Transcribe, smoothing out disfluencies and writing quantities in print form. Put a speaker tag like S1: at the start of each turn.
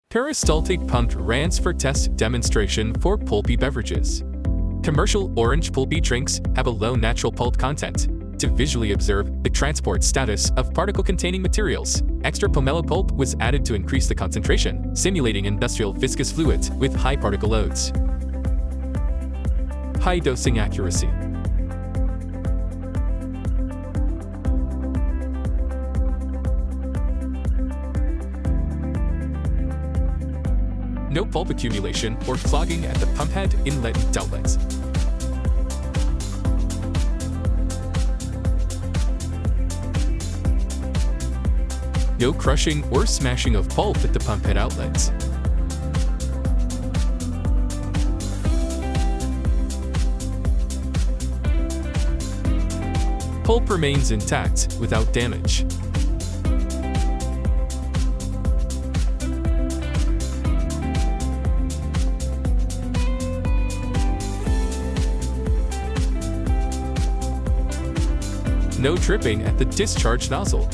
S1: Peristaltic pump ran for test demonstration for pulpy beverages. Commercial orange pulpy drinks have a low natural pulp content. To visually observe the transport status of particle-containing materials, extra pomelo pulp was added to increase the concentration, simulating industrial viscous fluids with high particle loads. High dosing accuracy. No pulp accumulation or clogging at the pump head, inlet, and outlets. No crushing or smashing of pulp at the pump head outlets. Pulp remains intact without damage. No dripping at the discharge nozzle.